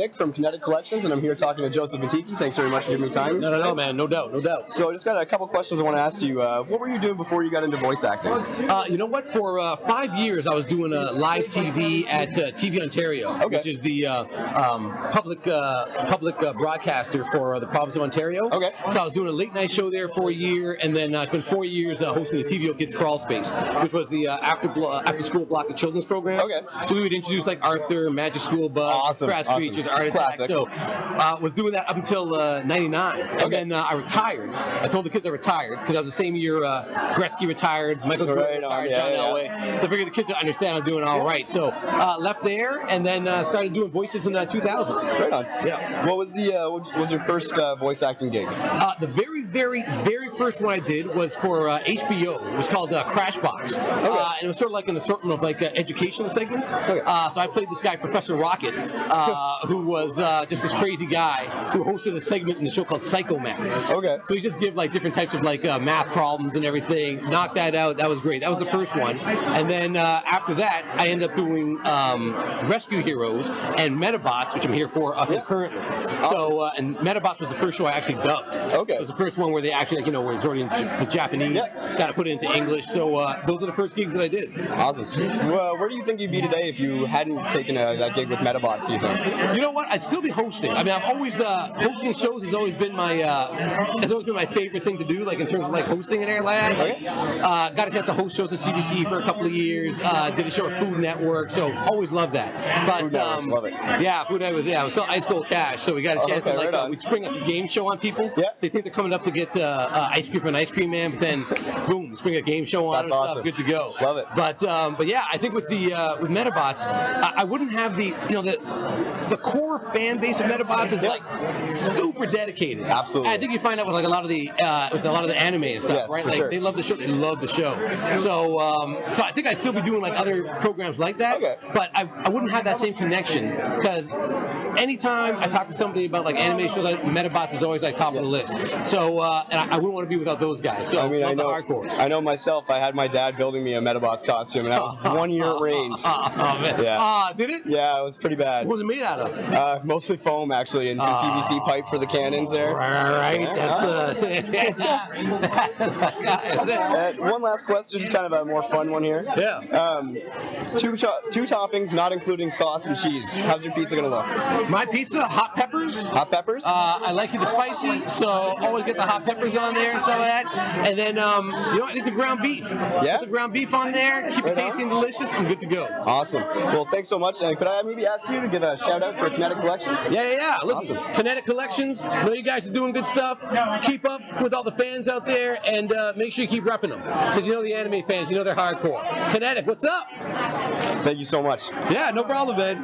Nick from Kinetic Collections, and I'm here talking to Joseph Motiki. Thanks very much for giving me time. No, man. No doubt. So I just got a couple questions I want to ask you. What were you doing before you got into voice acting? You know what? For 5 years, I was doing live TV at TV Ontario, which is the public broadcaster for the province of Ontario. Okay. So I was doing a late night show there for a year, and then I spent 4 years hosting the TVO Kids Crawl Space, which was the after school block of children's program. Okay. So we would introduce like Arthur, Magic School Bus, Grass Creatures, Art Attack. So was doing that up until 99, and then I retired. I told the kids I retired because I was the same year Gretzky retired, Michael Jordan retired, John Elway. So I figured the kids would understand I'm doing all right. So left there and then started doing voices in 2000. Right on. Yeah. What was your first voice acting gig? The very first one I did was for HBO. It was called Crashbox. And it was sort of like an assortment of like educational segments. So I played this guy, Professor Rocket, who was just this crazy guy who hosted a segment in the show called Psycho Math. Okay. So he just give like different types of like math problems and everything. Knocked that out. That was great. That was the first one. And then after that, I ended up doing Rescue Heroes and Metabots, which I'm here for concurrently. So and Metabots was the first show I actually dubbed. Okay. It was the first one where they actually, like, where it's already in the Japanese, got to put it into English. So those are the first gigs that I did. Awesome. Well, where do you think you'd be today if you hadn't taken that gig with Metabots, do you think? You know what? I'd still be hosting. I mean, I've always hosting shows has always been my favorite thing to do, like in terms of like hosting and everything like that. Got a chance to host shows at CBC for a couple of years. Did a show at Food Network, so always loved that. But Food Network, love it. Yeah, Food Network. Yeah, it was called Ice Cold Cash. So we got a chance to like we'd spring up a game show on people. Yeah. They think they're coming up to get ice cream from an ice cream man, but then boom, spring a game show on. That's and awesome. Stuff, good to go. Love it. But yeah, I think with with Metabots, I wouldn't have the core fan base of Metabots is like super dedicated. Absolutely. And I think you find out with like a lot of the anime and stuff, right? Like they love the show. They love the show. So I think I'd still be doing like other programs like that. Okay. But I wouldn't have that same connection because anytime I talk to somebody about like anime shows, like Metabots is always like top of the list. So and I wouldn't want to be without those guys. So I mean, I know the hardcores. I know myself. I had my dad building me a Metabots costume, and that was 1 year at range. Oh man. Yeah. Did it? Yeah, it was pretty bad. What was it made out of? Mostly foam, actually, and some PVC pipe for the cannons there. Right. That's One last question, just kind of a more fun one here. Yeah. Two toppings, not including sauce and cheese. How's your pizza gonna look? My pizza, hot peppers. Hot peppers? I like it spicy, so always get the hot peppers on there and stuff like that. And then, I need some ground beef. Yeah? Put the ground beef on there, keep it tasty and delicious, and good to go. Awesome. Well, thanks so much. And could I maybe ask you to give a shout out for Kinetic Collections? Yeah. Listen, Kinetic Collections, know you guys are doing good stuff. Keep up with all the fans out there, and make sure you keep repping them. Because you know the anime fans, you know they're hardcore. Kinetic, what's up? Thank you so much. Yeah, no problem, man.